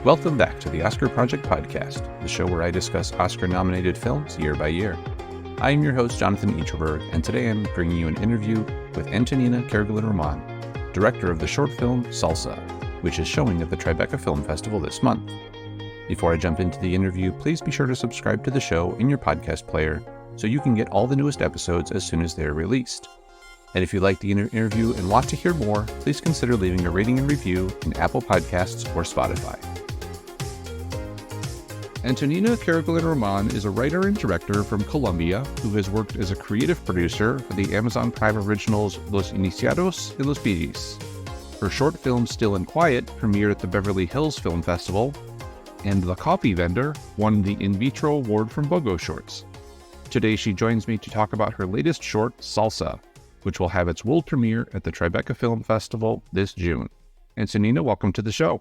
Welcome back to the Oscar Project Podcast, the show where I discuss Oscar-nominated films year by year. I am your host, Jonathan Eacherberg, and today I'm bringing you an interview with Antonina Kerguelén Román, director of the short film Salsa, which is showing at the Tribeca Film Festival this month. Before I jump into the interview, please be sure to subscribe to the show in your podcast player so you can get all the newest episodes as soon as they are released. And if you like the interview and want to hear more, please consider leaving a rating and review in Apple Podcasts or Spotify. Antonina Kerguelén Román is a writer and director from Colombia who has worked as a creative producer for the Amazon Prime originals Los Iniciados y Los Pidis. Her short film Still and Quiet premiered at the Beverly Hills Film Festival, and The Coffee Vendor won the In Vitro Award from BOGO Shorts. Today she joins me to talk about her latest short, Salsa, which will have its world premiere at the Tribeca Film Festival this June. Antonina, welcome to the show.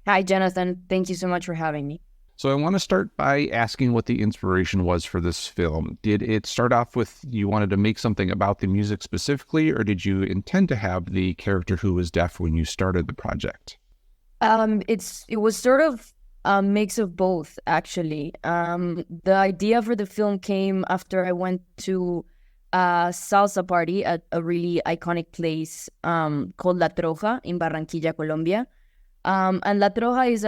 Hi, Jonathan. Thank you so much for having me. So I want to start by asking what the inspiration was for this film. Did it start off with you wanted to make something about the music specifically, or did you intend to have the character who was deaf when you started the project? It was sort of a mix of both, actually. The idea for the film came after I went to a salsa party at a really iconic place called La Troja in Barranquilla, Colombia. And La Troja is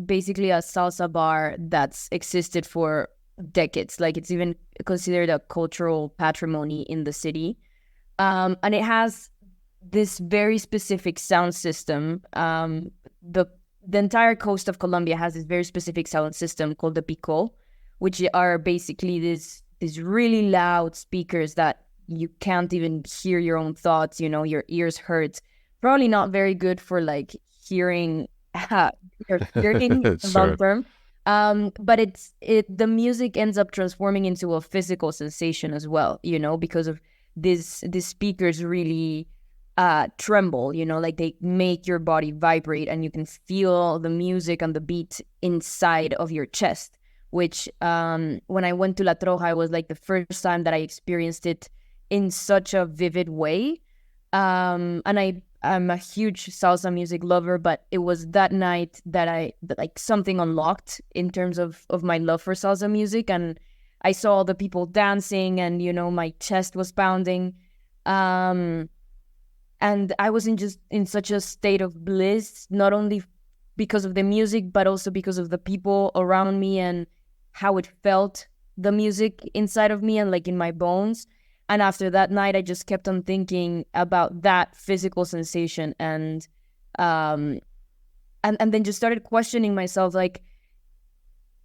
basically a salsa bar that's existed for decades. Like, it's even considered a cultural patrimony in the city. And it has this very specific sound system. The entire coast of Colombia has this very specific sound system called the pico, which are basically these really loud speakers that you can't even hear your own thoughts. You know, your ears hurt. Probably not very good for like hearing in long term. But the music ends up transforming into a physical sensation as well, you know, because of these speakers really tremble, you know, like they make your body vibrate and you can feel the music and the beat inside of your chest, which when I went to La Troja, it was like the first time that I experienced it in such a vivid way. And I'm a huge salsa music lover, but it was that night that something unlocked in terms of my love for salsa music. And I saw all the people dancing and, you know, my chest was pounding. And I was in such a state of bliss, not only because of the music, but also because of the people around me and how it felt, the music inside of me and like in my bones. And after that night, I just kept on thinking about that physical sensation and then just started questioning myself, like,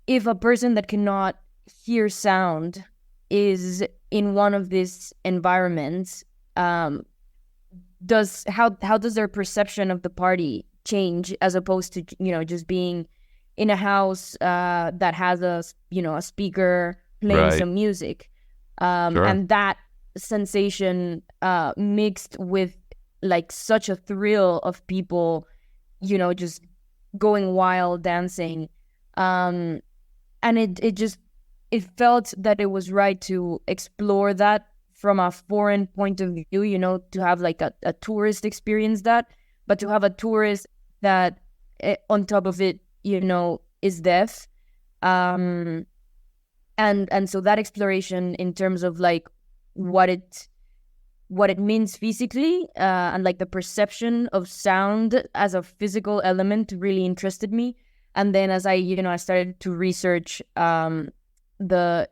if a person that cannot hear sound is in one of these environments, how does their perception of the party change as opposed to, you know, just being in a house that has a speaker playing some music, Sure. And that sensation mixed with like such a thrill of people, you know, just going wild, dancing, and it felt that it was right to explore that from a foreign point of view, you know, to have like a tourist experience that, but to have a tourist that on top of it, you know, is deaf, and so that exploration in terms of like what it means physically, and like the perception of sound as a physical element really interested me. And then as I started to research get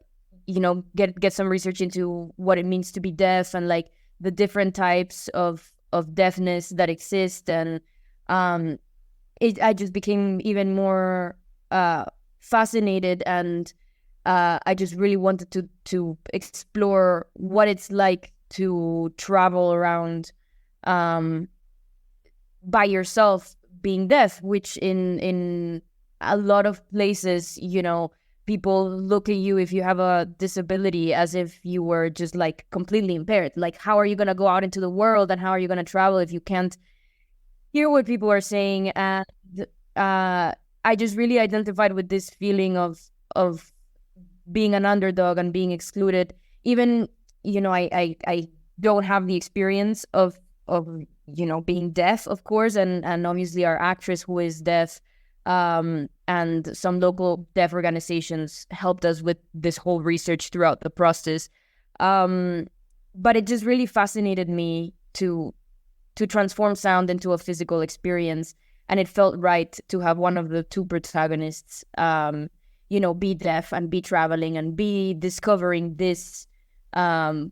some research into what it means to be deaf and like the different types of deafness that exist, and I just became even more fascinated, and I just really wanted to explore what it's like to travel around by yourself being deaf, which in a lot of places, you know, people look at you if you have a disability as if you were just like completely impaired. Like, how are you going to go out into the world and how are you going to travel if you can't hear what people are saying? And I just really identified with this feeling of being an underdog and being excluded. Even, you know, I don't have the experience of being deaf, of course, and obviously our actress who is deaf and some local deaf organizations helped us with this whole research throughout the process. But it just really fascinated me to transform sound into a physical experience. And it felt right to have one of the two protagonists, be deaf and be traveling and be discovering this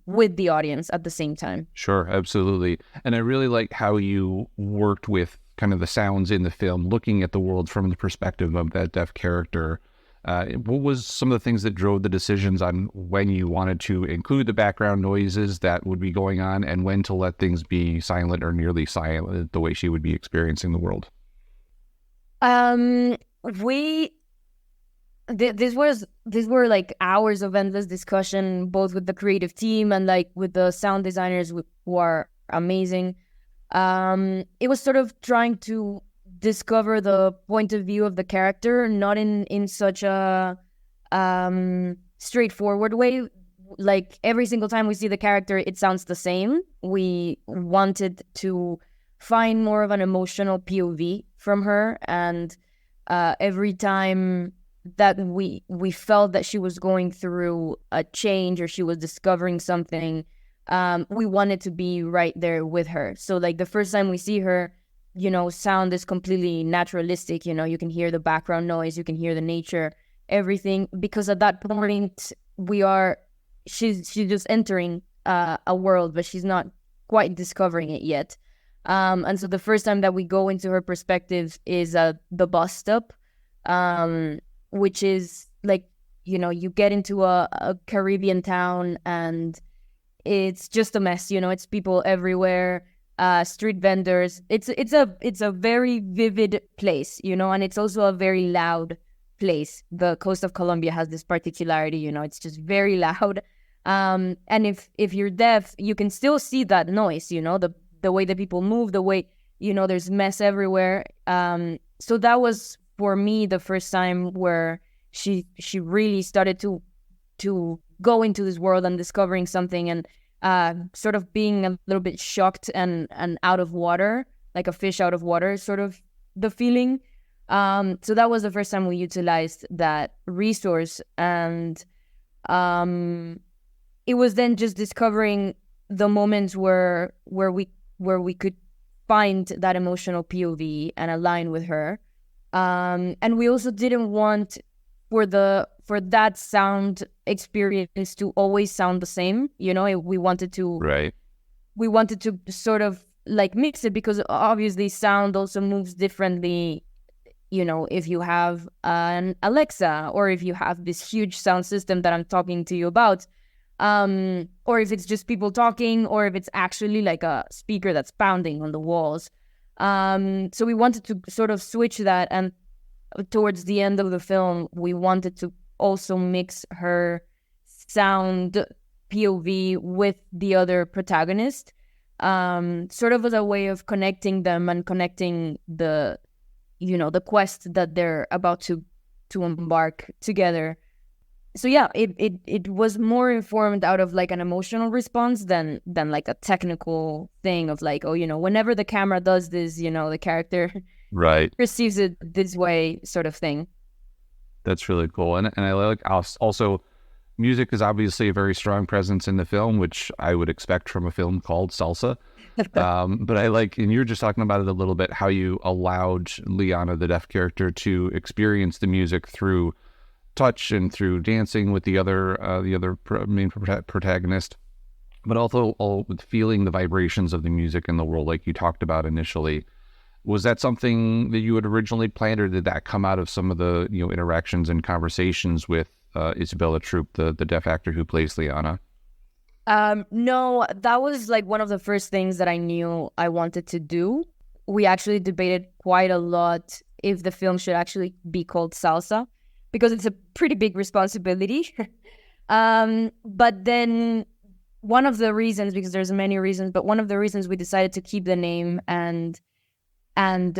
with the audience at the same time. Sure, absolutely. And I really like how you worked with kind of the sounds in the film, looking at the world from the perspective of that deaf character. What was some of the things that drove the decisions on when you wanted to include the background noises that would be going on and when to let things be silent or nearly silent the way she would be experiencing the world? These were like hours of endless discussion, both with the creative team and like with the sound designers who are amazing. It was sort of trying to discover the point of view of the character, not in such a straightforward way. Like every single time we see the character, it sounds the same. We wanted to find more of an emotional POV from her, and every time that we felt that she was going through a change or she was discovering something, we wanted to be right there with her. So like the first time we see her, sound is completely naturalistic. You can hear the background noise, you can hear the nature, everything, because at that point she's just entering a world, but she's not quite discovering it yet. And so the first time that we go into her perspective is at the bus stop, which is like, you get into a Caribbean town and it's just a mess. It's people everywhere, street vendors. It's a very vivid place, and it's also a very loud place. The coast of Colombia has this particularity, it's just very loud. And if you're deaf, you can still see that noise, the way that people move, the way, there's mess everywhere. So that was, for me, the first time where she really started to go into this world and discovering something, and sort of being a little bit shocked and out of water, like a fish out of water, sort of the feeling. So that was the first time we utilized that resource. And it was then just discovering the moments where we could find that emotional POV and align with her. And we also didn't want for that sound experience to always sound the same. We wanted to sort of like mix it, because obviously sound also moves differently. If you have an Alexa, or if you have this huge sound system that I'm talking to you about, or if it's just people talking, or if it's actually like a speaker that's pounding on the walls. So we wanted to sort of switch that, and towards the end of the film, we wanted to also mix her sound POV with the other protagonist, sort of as a way of connecting them and connecting the quest that they're about to embark together. So yeah, it was more informed out of like an emotional response than like a technical thing of like, whenever the camera does this, the character perceives it this way, sort of thing. That's really cool. And I like also, music is obviously a very strong presence in the film, which I would expect from a film called Salsa. But I like, and you're just talking about it a little bit, how you allowed Liana, the deaf character, to experience the music through touch and through dancing with the other main protagonist, but also all with feeling the vibrations of the music in the world, like you talked about initially. Was that something that you had originally planned, or did that come out of some of the interactions and conversations with Isabella Troop, the deaf actor who plays Liana? No, that was like one of the first things that I knew I wanted to do. We actually debated quite a lot if the film should actually be called Salsa, because it's a pretty big responsibility. But then one of the reasons, because there's many reasons, but one of the reasons we decided to keep the name and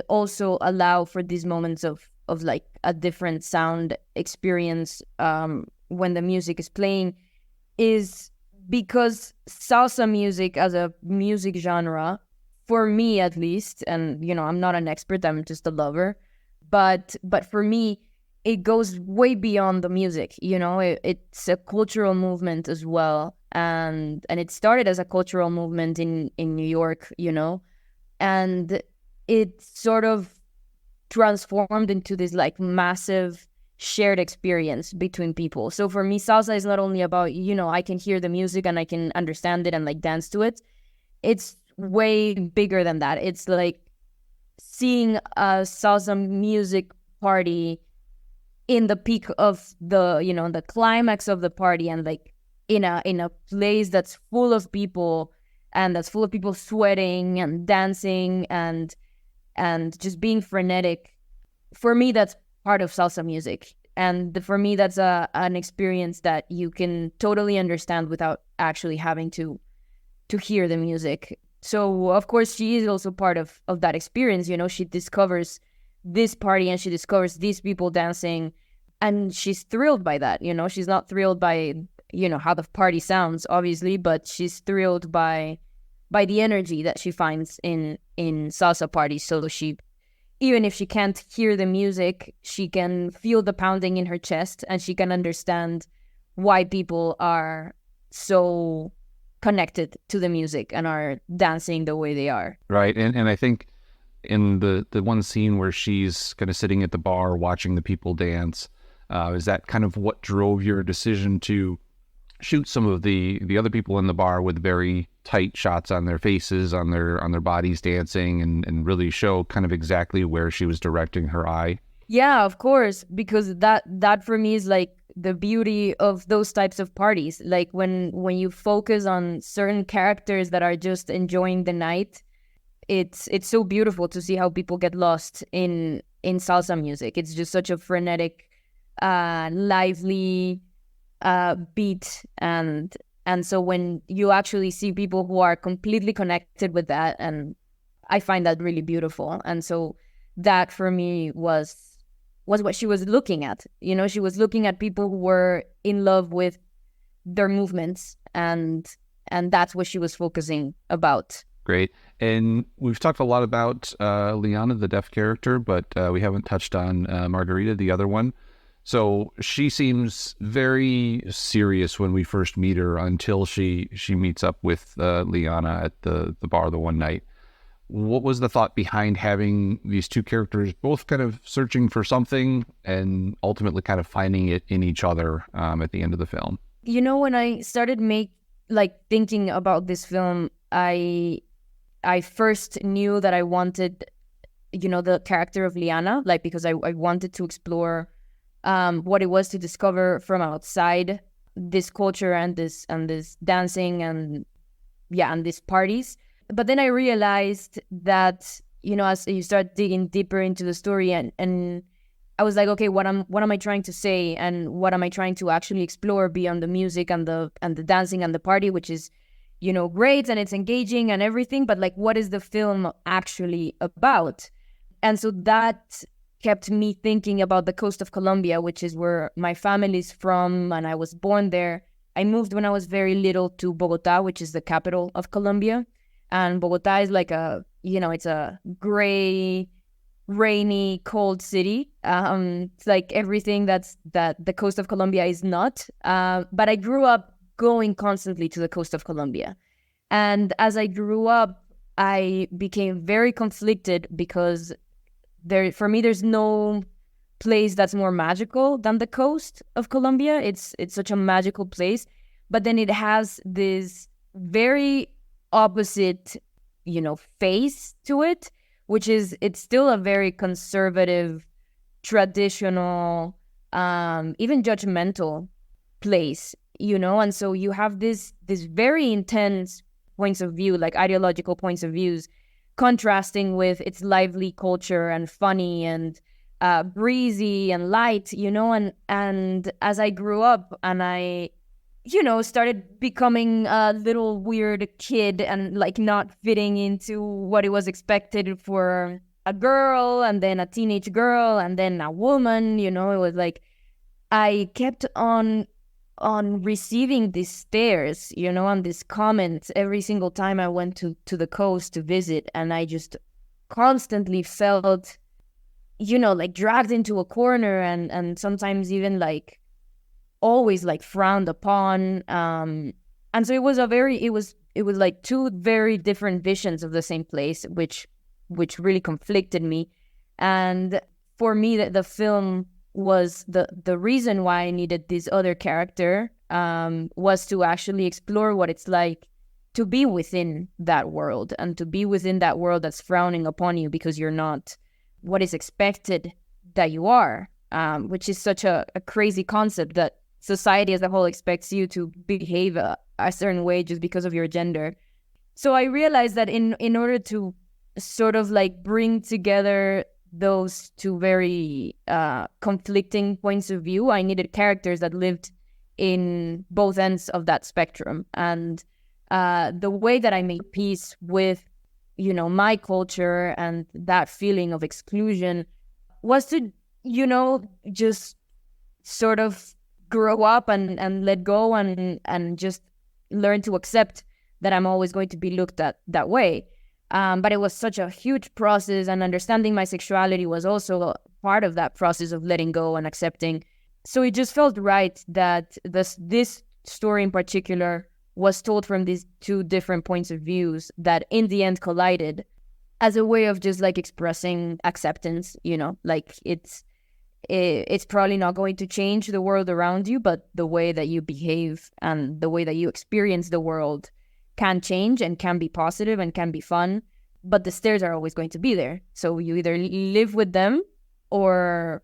also allow for these moments of like a different sound experience when the music is playing, is because salsa music as a music genre, for me at least, and I'm not an expert, I'm just a lover, but for me, it goes way beyond the music. It's a cultural movement as well, and it started as a cultural movement in New York, and it sort of transformed into this like massive shared experience between people. So for me, salsa is not only about, I can hear the music and I can understand it and like dance to it. It's way bigger than that. It's like seeing a salsa music party in the peak of the climax of the party, and like in a place that's full of people, and that's full of people sweating and dancing and just being frenetic. For me, that's part of salsa music, and for me, that's an experience that you can totally understand without actually having to hear the music. So of course, she is also part of that experience. She discovers this party and she discovers these people dancing, and she's thrilled by that. She's not thrilled by how the party sounds, obviously, but she's thrilled by the energy that she finds in salsa parties. So she, even if she can't hear the music, she can feel the pounding in her chest, and she can understand why people are so connected to the music and are dancing the way they are. Right. And I think in the one scene where she's kind of sitting at the bar watching the people dance, is that kind of what drove your decision to shoot some of the other people in the bar with very tight shots on their faces, on their bodies dancing, and really show kind of exactly where she was directing her eye? Yeah, of course, because that for me is like the beauty of those types of parties. Like when you focus on certain characters that are just enjoying the night, it's so beautiful to see how people get lost in salsa music. It's just such a frenetic, lively beat, and so when you actually see people who are completely connected with that, and I find that really beautiful. And so that for me was what she was looking at. She was looking at people who were in love with their movements, and that's what she was focusing about. Great. And we've talked a lot about Liana, the deaf character, but we haven't touched on Margarita, the other one. So she seems very serious when we first meet her until she meets up with Liana at the bar the one night. What was the thought behind having these two characters both kind of searching for something and ultimately kind of finding it in each other at the end of the film? When I started thinking about this film, I first knew that I wanted, the character of Liana, because I wanted to explore what it was to discover from outside this culture and this dancing and these parties. But then I realized that, as you start digging deeper into the story, and I was like, okay, what am I trying to say, and what am I trying to actually explore beyond the music and the dancing and the party, which is, great and it's engaging and everything, but what is the film actually about? And so that kept me thinking about the coast of Colombia, which is where my family's from, and I was born there. I moved when I was very little to Bogota, which is the capital of Colombia. And Bogota is it's a gray, rainy, cold city. It's like everything that the coast of Colombia is not. But I grew up going constantly to the coast of Colombia. And as I grew up, I became very conflicted because for me, there's no place that's more magical than the coast of Colombia. It's such a magical place. But then it has this very opposite, face to it, which is it's still a very conservative, traditional, even judgmental place, and so you have this very intense points of view, ideological points of views, contrasting with its lively culture and funny and breezy and light, and as I grew up and I started becoming a little weird kid and not fitting into what it was expected for a girl, and then a teenage girl, and then a woman, it was I kept on receiving these stares, and these comments every single time I went to the coast to visit, and I just constantly felt, like dragged into a corner and sometimes even like always like frowned upon. And so it was like two very different visions of the same place, which really conflicted me. And for me, the film was the reason why I needed this other character, was to actually explore what it's like to be within that world, and to be within that world that's frowning upon you because you're not what is expected that you are, which is such a crazy concept, that society as a whole expects you to behave a certain way just because of your gender. So I realized that in order to sort of like bring together those two very conflicting points of view, I needed characters that lived in both ends of that spectrum. And the way that I made peace with, my culture and that feeling of exclusion was to, just sort of grow up and let go and just learn to accept that I'm always going to be looked at that way. But it was such a huge process, and understanding my sexuality was also part of that process of letting go and accepting. So it just felt right that this story in particular was told from these two different points of views that in the end collided, as a way of just like expressing acceptance. Like it's probably not going to change the world around you, but the way that you behave and the way that you experience the world can change and can be positive and can be fun, but the stairs are always going to be there. So you either live with them or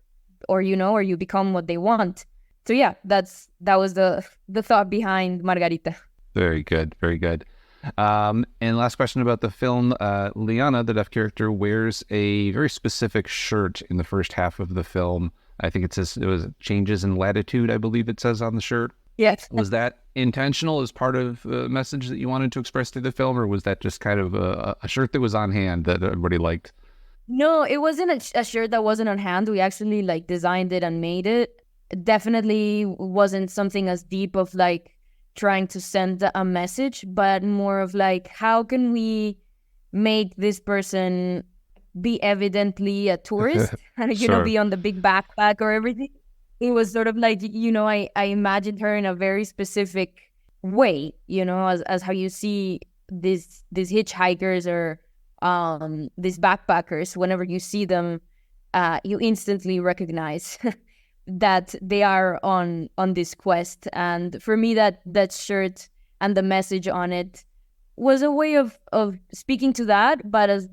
you become what they want. So yeah, that was the thought behind Margarita. Very good, very good. And last question about the film. Liana, the deaf character, wears a very specific shirt in the first half of the film. I think it was changes in latitude, I believe it says on the shirt. Yes. Was that intentional as part of a message that you wanted to express through the film, or was that just kind of a shirt that was on hand that everybody liked? No, it wasn't a shirt that wasn't on hand. We actually like designed it and made it. It definitely wasn't something as deep of like trying to send a message, but more of like, how can we make this person be evidently a tourist and Sure. Be on the big backpack or everything. It was sort of like, I imagined her in a very specific way, as how you see these hitchhikers or these backpackers. Whenever you see them, you instantly recognize that they are on this quest. And for me, that shirt and the message on it was a way of speaking to that. But as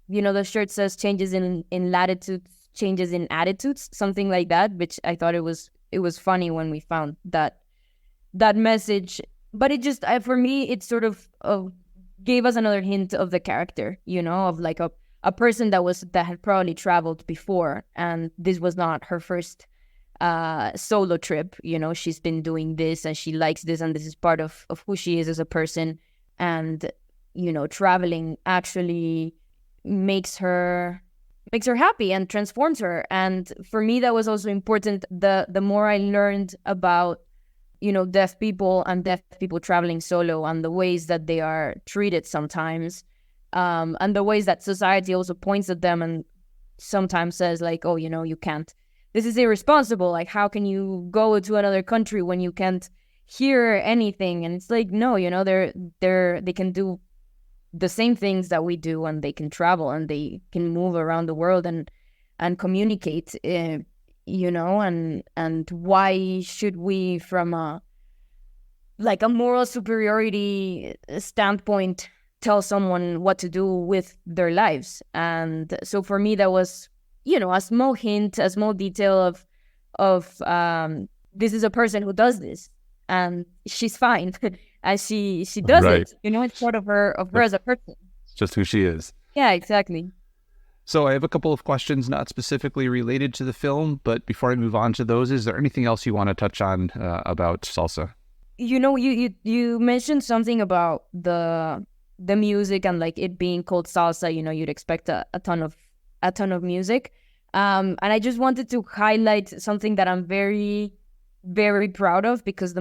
the shirt says, changes in latitudes, changes in attitudes, something like that, which I thought it was funny when we found that message. But it just, for me, it sort of gave us another hint of the character, of like a person that had probably traveled before, and this was not her first solo trip. She's been doing this and she likes this, and this is part of who she is as a person. And traveling actually makes her happy and transforms her. And for me, that was also important. The more I learned about deaf people and deaf people traveling solo, and the ways that they are treated sometimes, and the ways that society also points at them and sometimes says like, oh, you can't, this is irresponsible, like how can you go to another country when you can't hear anything? And it's like, no, they can do the same things that we do, and they can travel and they can move around the world and communicate, and why should we, from a moral superiority standpoint, tell someone what to do with their lives? And so for me, that was a small hint, a small detail of this is a person who does this and she's fine. And she does Right. it. It's part of her as a person. It's just who she is. Yeah, exactly. So I have a couple of questions not specifically related to the film, but before I move on to those, is there anything else you want to touch on about salsa? You mentioned something about the music and like it being called salsa. You'd expect a ton of music. And I just wanted to highlight something that I'm very, very proud of, because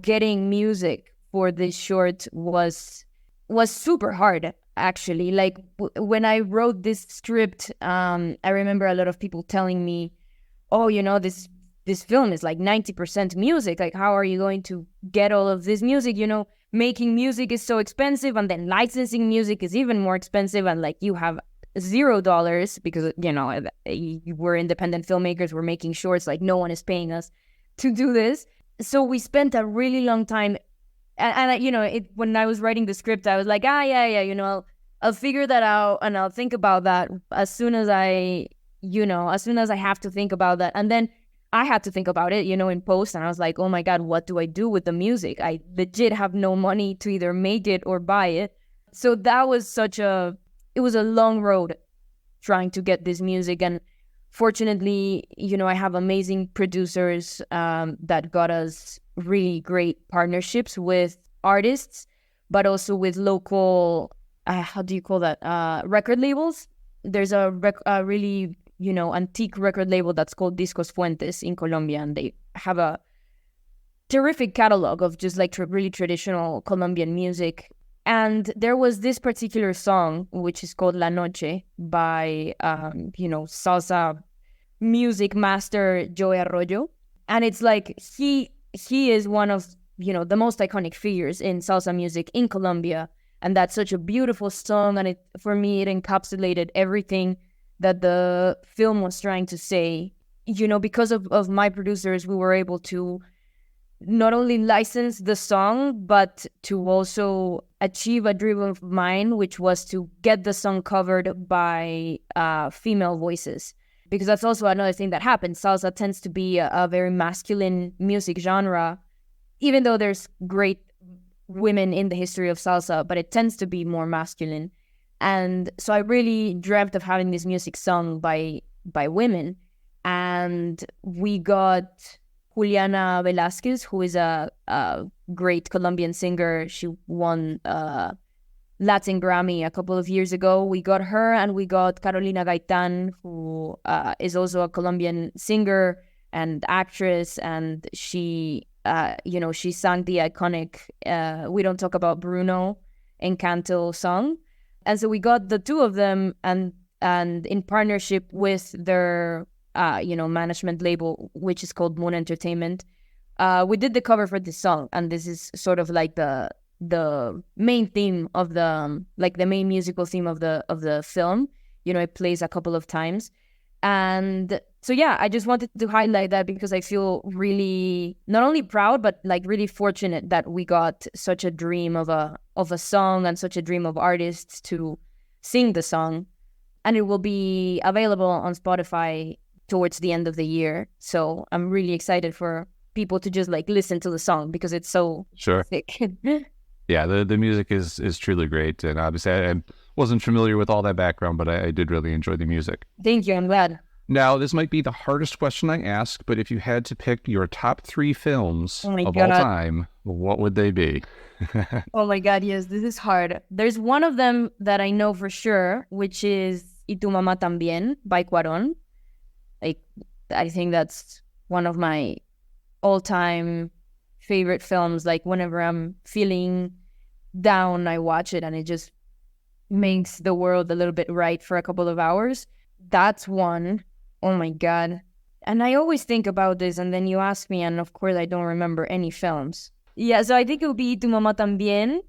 getting music for this short was super hard. actually. Like when I wrote this script, I remember a lot of people telling me, oh, this film is like 90% music. Like, how are you going to get all of this music? Making music is so expensive, and then licensing music is even more expensive. And like, you have $0 because, we're independent filmmakers. We're making shorts. Like, no one is paying us to do this. So we spent a really long time. And when I was writing the script, I was like, yeah, I'll figure that out, and I'll think about that as soon as I have to think about that. And then I had to think about it, in post, and I was like, oh my God, what do I do with the music? I legit have no money to either make it or buy it. So that was it was a long road trying to get this music. And fortunately, I have amazing producers that got us really great partnerships with artists, but also with local, how do you call that? Record labels. There's a really, antique record label that's called Discos Fuentes in Colombia, and they have a terrific catalog of just like really traditional Colombian music. And there was this particular song, which is called La Noche by, salsa music master Joey Arroyo. And it's like, he is one of, the most iconic figures in salsa music in Colombia. And that's such a beautiful song. And for me, it encapsulated everything that the film was trying to say. Because of my producers, we were able to not only license the song, but to also achieve a dream of mine, which was to get the song covered by female voices. Because that's also another thing that happens. Salsa tends to be a very masculine music genre, even though there's great women in the history of salsa, but it tends to be more masculine. And so I really dreamt of having this music sung by women. And we got Juliana Velázquez, who is a great Colombian singer. She won Latin Grammy a couple of years ago. We got her, and we got Carolina Gaitán, who is also a Colombian singer and actress, and she sang the iconic We Don't Talk About Bruno Encanto song. And so we got the two of them, and in partnership with their management label, which is called Moon Entertainment, we did the cover for this song. And this is sort of like the main theme of the main musical theme of the film. It plays a couple of times. And so yeah, I just wanted to highlight that because I feel really not only proud, but like really fortunate that we got such a dream of a song and such a dream of artists to sing the song. And it will be available on Spotify towards the end of the year. So I'm really excited for people to just like listen to the song because it's so sick. Yeah, the music is truly great. And obviously I wasn't familiar with all that background, but I did really enjoy the music. Thank you. I'm glad. Now, this might be the hardest question I ask, but if you had to pick your top 3 films of all time, what would they be? Oh my God, yes, this is hard. There's one of them that I know for sure, which is Y tu mamá también by Cuarón. Like, I think that's one of my all-time favorite films. Like, whenever I'm feeling down, I watch it and it just makes the world a little bit right for a couple of hours. That's one. Oh my God. And I always think about this, and then you ask me, and of course I don't remember any films. Yeah, so I think it would be Tu Mamá También.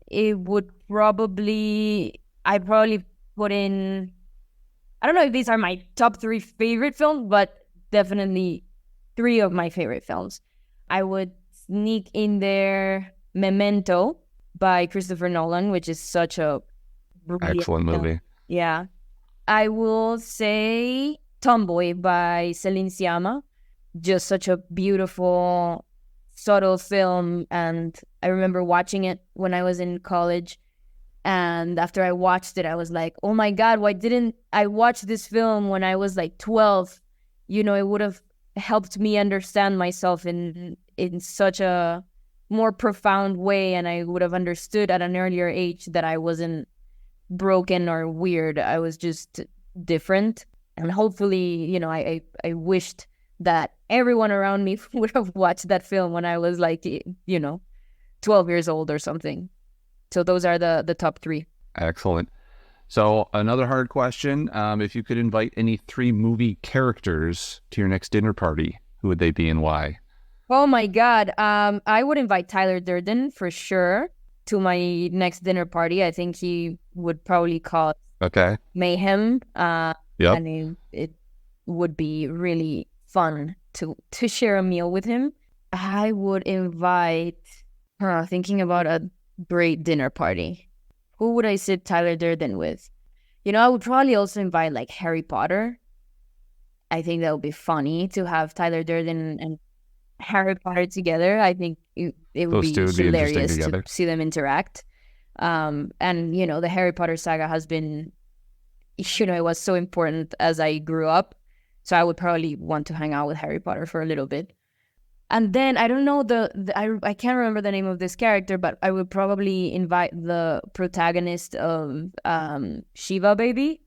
I'd probably put in, I don't know if these are my top 3 favorite films, but definitely 3 of my favorite films. I would sneak in there Memento by Christopher Nolan, which is such a excellent movie. Yeah. I will say Tomboy by Celine Sciamma. Just such a beautiful, subtle film. And I remember watching it when I was in college. And after I watched it, I was like, oh my God, why didn't I watch this film when I was like 12? It would have helped me understand myself in such a more profound way. And I would have understood at an earlier age that I wasn't broken or weird. I was just different. And hopefully, I wished that everyone around me would have watched that film when I was like, 12 years old or something. So those are the top 3. Excellent. So another hard question. If you could invite any 3 movie characters to your next dinner party, who would they be and why? Oh my God. I would invite Tyler Durden for sure to my next dinner party. I think he would probably cause mayhem. And it would be really fun to share a meal with him. I would invite, thinking about a great dinner party. Who would I sit Tyler Durden with? I would probably also invite like Harry Potter. I think that would be funny to have Tyler Durden and Harry Potter together. I think it would be hilarious to see them interact. And, the Harry Potter saga has been, it was so important as I grew up. So I would probably want to hang out with Harry Potter for a little bit. And then I don't know I can't remember the name of this character, but I would probably invite the protagonist of Shiva Baby.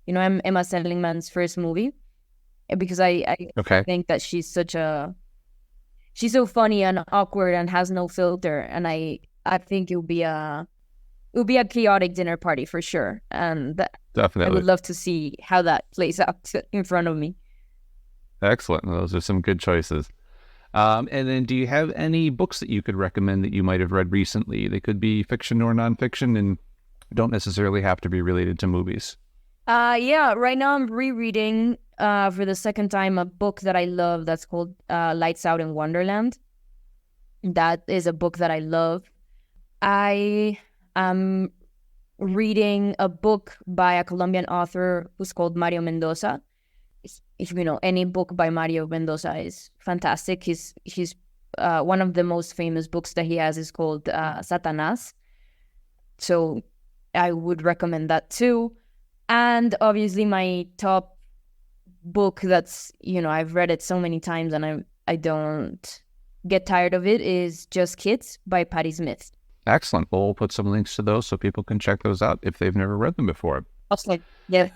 Emma Seligman's first movie, because I think that she's so funny and awkward and has no filter, and I think it would be a chaotic dinner party for sure, and definitely I would love to see how that plays out in front of me. Excellent. Those are some good choices. And then do you have any books that you could recommend that you might have read recently? They could be fiction or nonfiction and don't necessarily have to be related to movies. Right now I'm rereading for the second time a book that I love that's called Lights Out in Wonderland. That is a book that I love. I am reading a book by a Colombian author who's called Mario Mendoza. If any book by Mario Mendoza is fantastic. He's one of the most famous books that he has is called Satanás. So I would recommend that too. And obviously my top book that's, I've read it so many times and I don't get tired of it is Just Kids by Patti Smith. Excellent. Well, we'll put some links to those so people can check those out if they've never read them before. Awesome. Yeah.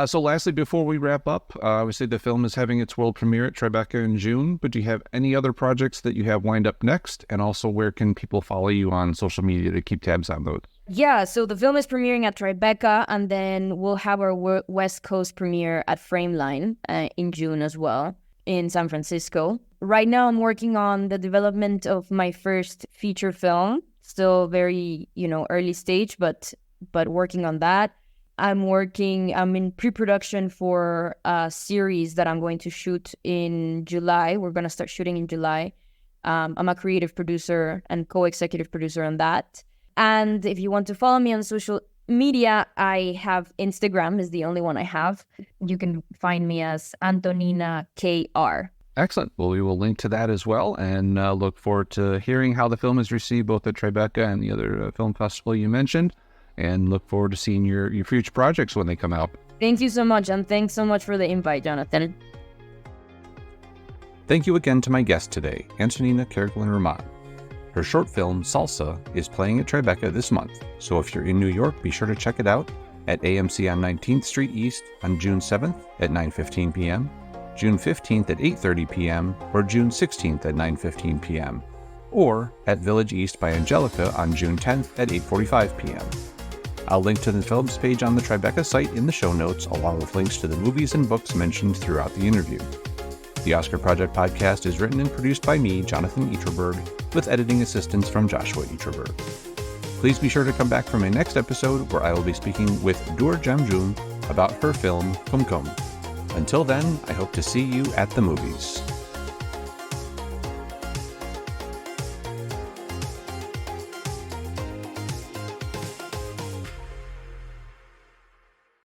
So lastly, before we wrap up, obviously the film is having its world premiere at Tribeca in June, but do you have any other projects that you have lined up next? And also, where can people follow you on social media to keep tabs on those? Yeah, so the film is premiering at Tribeca, and then we'll have our West Coast premiere at Frameline in June as well in San Francisco. Right now, I'm working on the development of my first feature film. Still very, early stage, but working on that. I'm in pre-production for a series that I'm going to shoot in July. We're going to start shooting in July. I'm a creative producer and co-executive producer on that. And if you want to follow me on social media, I have Instagram is the only one I have. You can find me as Antonina KR. Excellent. Well, we will link to that as well and look forward to hearing how the film is received both at Tribeca and the other film festival you mentioned. And look forward to seeing your future projects when they come out. Thank you so much, and thanks so much for the invite, Jonathan. Thank you again to my guest today, Antonina Kerguelén Román. Her short film, Salsa, is playing at Tribeca this month, so if you're in New York, be sure to check it out at AMC on 19th Street East on June 7th at 9:15 p.m., June 15th at 8:30 p.m., or June 16th at 9:15 p.m., or at Village East by Angelica on June 10th at 8:45 p.m. I'll link to the films page on the Tribeca site in the show notes, along with links to the movies and books mentioned throughout the interview. The Oscar Project podcast is written and produced by me, Jonathan Eacherberg, with editing assistance from Joshua Eacherberg. Please be sure to come back for my next episode, where I will be speaking with Dur Jamjoon about her film, Kum Kum. Until then, I hope to see you at the movies.